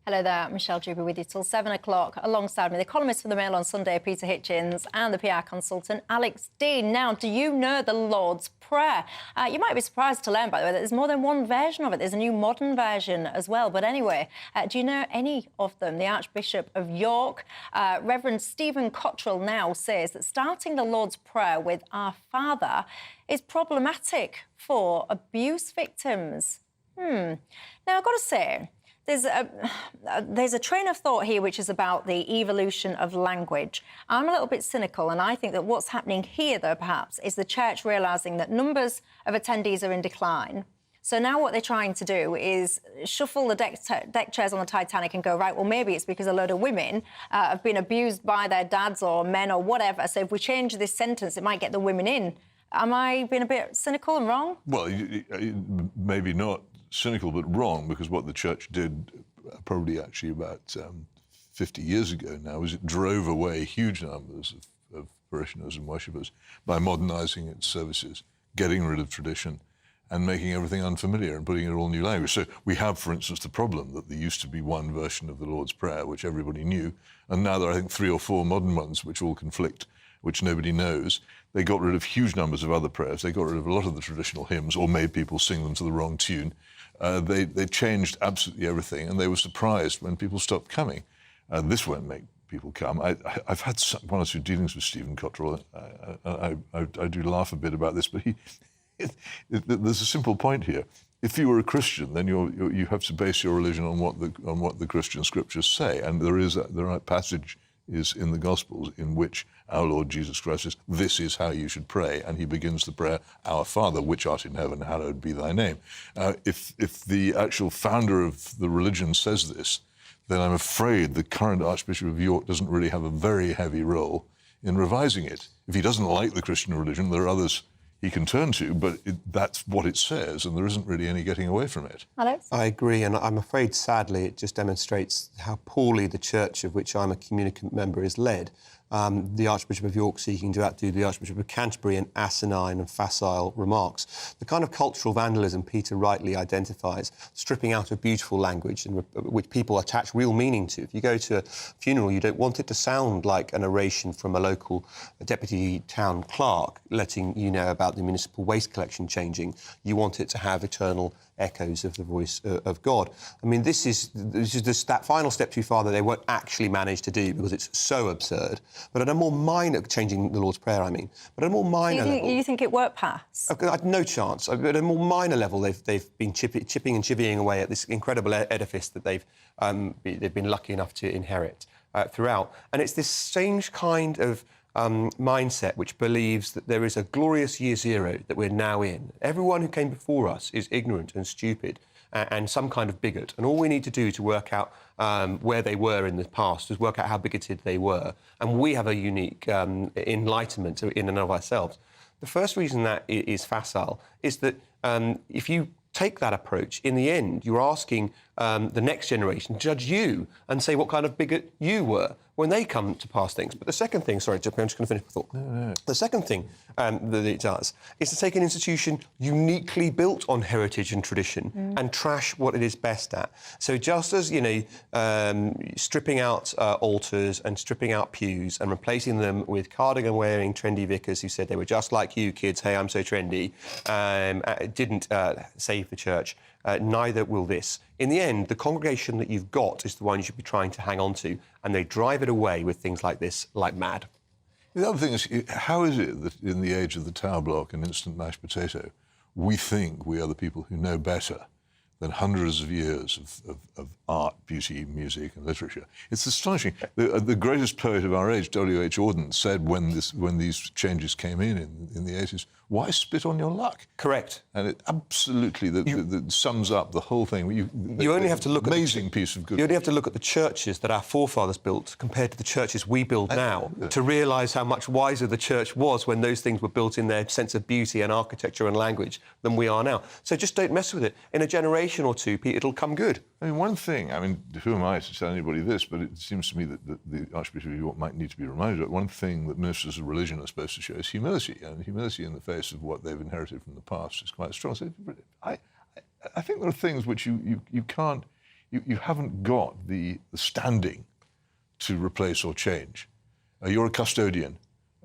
B: Hello there, Michelle Dewberry with you till 7 o'clock. Alongside me, the columnist for the Mail on Sunday, Peter Hitchens, and the PR consultant, Alex Dean. Now, do you know the Lord's Prayer? You might be surprised to learn, by the way, that there's more than one version of it. There's a new modern version as well. But anyway, do you know any of them? The Archbishop of York, Reverend Stephen Cottrell, now says that starting the Lord's Prayer with Our Father is problematic for abuse victims. Now, I've got to say, there's a train of thought here which is about the evolution of language. I'm a little bit cynical, and I think that what's happening here, though, perhaps, is the church realising that numbers of attendees are in decline. So now what they're trying to do is shuffle the deck chairs on the Titanic and go, right, well, maybe it's because a load of women have been abused by their dads or men or whatever. So if we change this sentence, it might get the women in. Am I being a bit cynical and wrong?
L: Well, maybe not cynical, but wrong, because what the church did probably actually about 50 years ago now is it drove away huge numbers of parishioners and worshippers by modernising its services, getting rid of tradition, and making everything unfamiliar and putting it all new language. So we have, for instance, the problem that there used to be one version of the Lord's Prayer, which everybody knew, and now there are, I think, 3 or 4 modern ones which all conflict, which nobody knows. They got rid of huge numbers of other prayers. They got rid of a lot of the traditional hymns, or made people sing them to the wrong tune. They changed absolutely everything, and they were surprised when people stopped coming. This won't make people come. I've had one or two dealings with Stephen Cottrell. I do laugh a bit about this, but there's a simple point here. If you were a Christian, then you have to base your religion on what the Christian scriptures say, and there are passages in the Gospels in which our Lord Jesus Christ says, "This is how you should pray," and he begins the prayer, "Our Father, which art in heaven, hallowed be thy name." If the actual founder of the religion says this, then I'm afraid the current Archbishop of York doesn't really have a very heavy role in revising it. If he doesn't like the Christian religion, there are others he can turn to, but that's what it says, and there isn't really any getting away from it.
B: Alex?
J: I agree, and I'm afraid, sadly, it just demonstrates how poorly the church of which I'm a communicant member is led. The Archbishop of York seeking to outdo the Archbishop of Canterbury in asinine and facile remarks. The kind of cultural vandalism Peter rightly identifies, stripping out a beautiful language in which people attach real meaning to. If you go to a funeral, you don't want it to sound like an oration from a local deputy town clerk letting you know about the municipal waste collection changing. You want it to have eternal echoes of the voice of God. I mean, this is that final step too far that they won't actually manage to do because it's so absurd. But at a more minor, changing the Lord's Prayer, I mean, but at a more minor level...
B: You think it won't pass?
J: No chance. At a more minor level, they've been chipping and chivying away at this incredible edifice that they've been lucky enough to inherit throughout. And it's this strange kind of mindset which believes that there is a glorious year zero that we're now in. Everyone who came before us is ignorant and stupid and some kind of bigot. And all we need to do to work out where they were in the past is work out how bigoted they were. And we have a unique enlightenment in and of ourselves. The first reason that is facile is that if you take that approach, in the end, you're asking the next generation to judge you and say what kind of bigot you were when they come to pass things. But the second thing, sorry, I'm just going to finish my thought. No. The second thing that it does is to take an institution uniquely built on heritage and tradition and trash what it is best at. So just as, stripping out altars and stripping out pews and replacing them with cardigan-wearing trendy vicars who said they were just like you kids, hey, I'm so trendy, didn't save the church. Neither will this. In the end, the congregation that you've got is the one you should be trying to hang on to, and they drive it away with things like this, like mad.
L: The other thing is, how is it that in the age of the tower block and instant mashed potato, we think we are the people who know better than hundreds of years of art, beauty, music and literature? It's astonishing. The greatest poet of our age, W.H. Auden, said when these changes came in the 80s, why spit on your luck?
J: Correct.
L: And it absolutely that sums up the whole thing.
J: You only have to look
L: amazing piece of good.
J: You only have to look at the churches that our forefathers built compared to the churches we build now to realise how much wiser the church was when those things were built in their sense of beauty and architecture and language than we are now. So just don't mess with it. In a generation or two, it'll come good.
L: I mean, one thing, who am I to tell anybody this, but it seems to me that the Archbishop of York might need to be reminded of one thing that ministers of religion are supposed to show is humility, and humility in the face of what they've inherited from the past is quite strong. So I think there are things which you haven't got the standing to replace or change. You're a custodian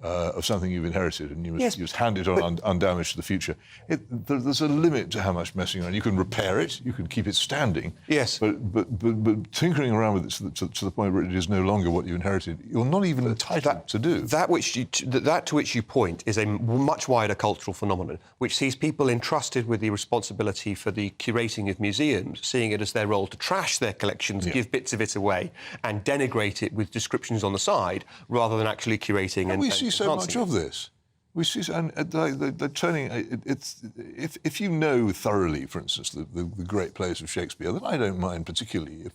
L: of something you've inherited, and you must hand it on undamaged to the future. There's a limit to how much messing around. You can repair it, you can keep it standing.
J: Yes.
L: But tinkering around with it to the point where it is no longer what you inherited, you're not even entitled to do.
J: That to which you point is a much wider cultural phenomenon, which sees people entrusted with the responsibility for the curating of museums, seeing it as their role to trash their collections, give bits of it away, and denigrate it with descriptions on the side, rather than actually curating and
L: see so much of this. We see, and they're turning. If you know thoroughly, for instance, the great plays of Shakespeare, then I don't mind particularly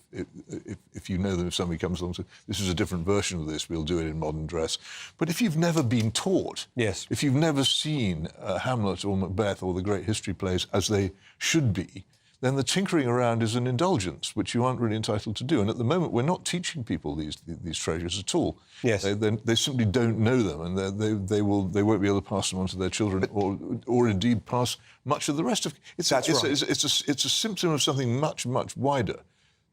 L: if you know them. If somebody comes along and says, "This is a different version of this. We'll do it in modern dress." But if you've never been taught, if you've never seen Hamlet or Macbeth or the great history plays as they should be, then the tinkering around is an indulgence, which you aren't really entitled to do. And at the moment, we're not teaching people these treasures at all.
J: Yes.
L: They simply don't know them, and they won't be able to pass them on to their children, or indeed pass much of the rest of. It's a symptom of something much wider.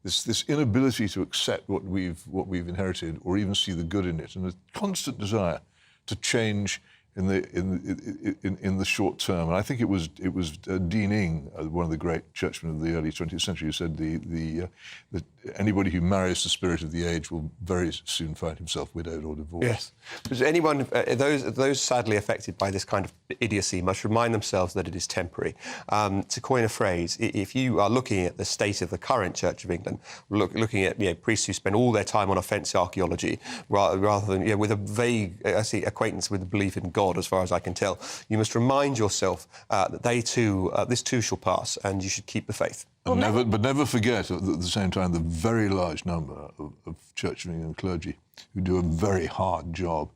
L: This inability to accept what we've inherited, or even see the good in it, and a constant desire to change in the short term. And I think it was Dean Ing, one of the great churchmen of the early 20th century, who said that anybody who marries the spirit of the age will very soon find himself widowed or divorced.
J: Yes. Because anyone, those sadly affected by this kind of idiocy must remind themselves that it is temporary. To coin a phrase, if you are looking at the state of the current Church of England, looking at priests who spend all their time on offence archaeology rather than with a vague acquaintance with the belief in God, as far as I can tell, you must remind yourself that they too, this too shall pass, and you should keep the faith.
L: But never forget, at the same time, the very large number of Church of England clergy who do a very hard job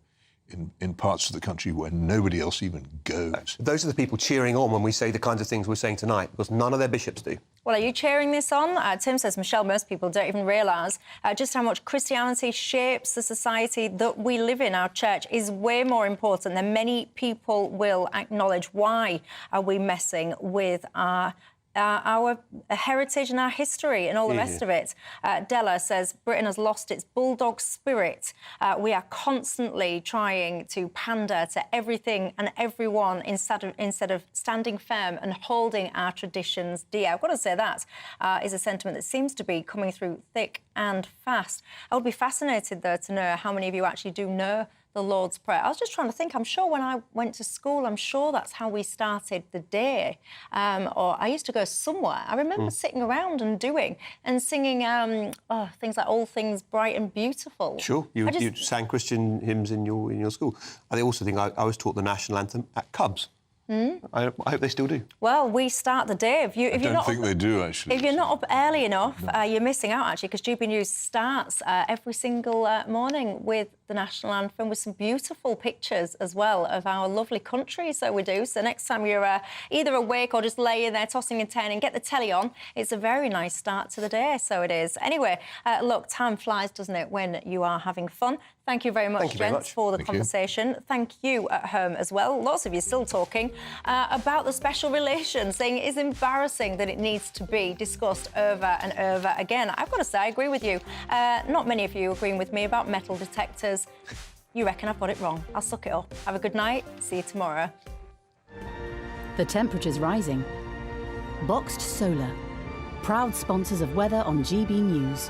L: in parts of the country where nobody else even goes.
J: Those are the people cheering on when we say the kinds of things we're saying tonight, because none of their bishops do.
B: Well, are you cheering this on? Tim says, Michelle, most people don't even realise just how much Christianity shapes the society that we live in. Our church is way more important than many people will acknowledge. Why are we messing with our heritage and our history and all the rest of it? Della says Britain has lost its bulldog spirit. We are constantly trying to pander to everything and everyone instead of standing firm and holding our traditions dear. I've got to say that is a sentiment that seems to be coming through thick and fast. I would be fascinated, though, to know how many of you actually do know the Lord's Prayer. I was just trying to think. I'm sure when I went to school, I'm sure that's how we started the day. Or I used to go somewhere. I remember sitting around and singing things like All Things Bright and Beautiful.
J: Sure. You sang Christian hymns in your school. I also think I was taught the national anthem at Cubs. I hope they still do.
B: Well, we start the day.
L: I don't think they do, actually.
B: If you're not up early enough, you're missing out, actually, because GB News starts every single morning with the national anthem, with some beautiful pictures as well of our lovely country. So we do. So next time you're either awake or just laying there tossing and turning, get the telly on. It's a very nice start to the day, so it is. Anyway, look, time flies, doesn't it, when you are having fun. Thank you very much, gents, for the conversation. Thank you at home as well. Lots of you still talking about the special relation, saying it is embarrassing that it needs to be discussed over and over again. I've got to say, I agree with you. Not many of you agreeing with me about metal detectors. You reckon I've got it wrong. I'll suck it up. Have a good night. See you tomorrow.
M: The temperature's rising. Boxed Solar, proud sponsors of weather on GB News.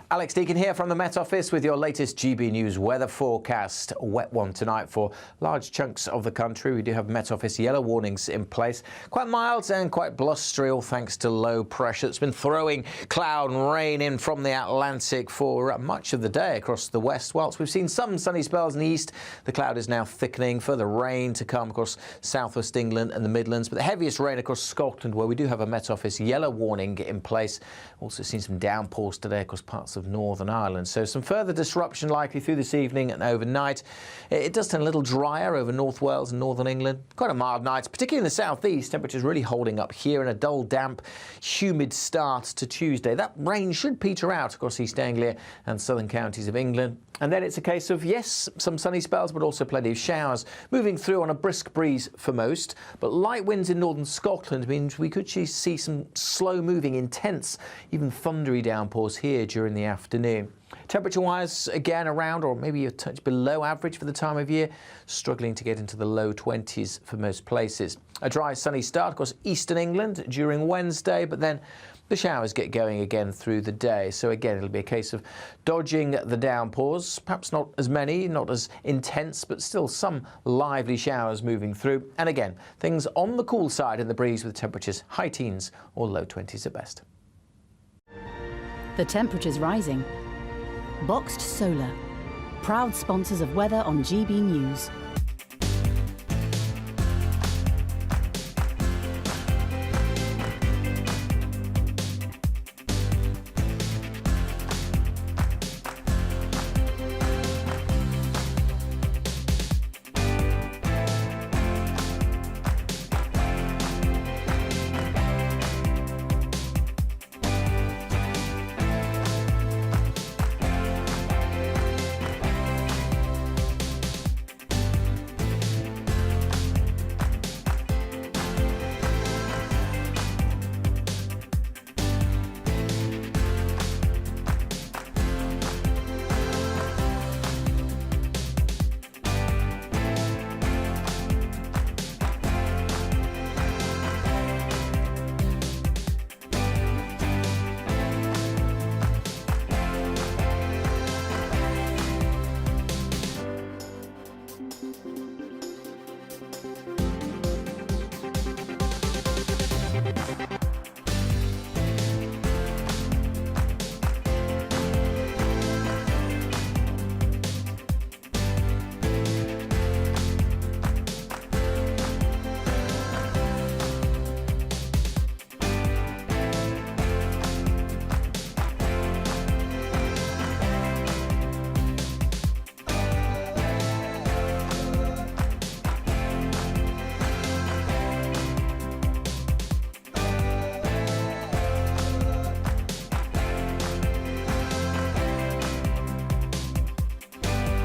N: Alex Deakin here from the Met Office with your latest GB News weather forecast. A wet one tonight for large chunks of the country. We do have Met Office yellow warnings in place. Quite mild and quite blustery, all thanks to low pressure. It's been throwing cloud and rain in from the Atlantic for much of the day across the west. Whilst we've seen some sunny spells in the east, the cloud is now thickening. Further rain to come across southwest England and the Midlands. But the heaviest rain across Scotland, where we do have a Met Office yellow warning in place. Also seen some downpours today across parts of Northern Ireland. So some further disruption likely through this evening and overnight. It does turn a little drier over North Wales and Northern England. Quite a mild night, particularly in the southeast. Temperatures really holding up here, and a dull, damp, humid start to Tuesday. That rain should peter out across East Anglia and southern counties of England. And then it's a case of, yes, some sunny spells, but also plenty of showers moving through on a brisk breeze for most. But light winds in northern Scotland means we could see some slow-moving, intense, even thundery downpours here during the afternoon. Temperature-wise, again, around or maybe a touch below average for the time of year, struggling to get into the low 20s for most places. A dry, sunny start across eastern England during Wednesday, but then the showers get going again through the day. So again, it'll be a case of dodging the downpours, perhaps not as many, not as intense, but still some lively showers moving through. And again, things on the cool side in the breeze with temperatures high teens or low 20s at best.
M: The temperature's rising. Boxed Solar, proud sponsors of weather on GB News.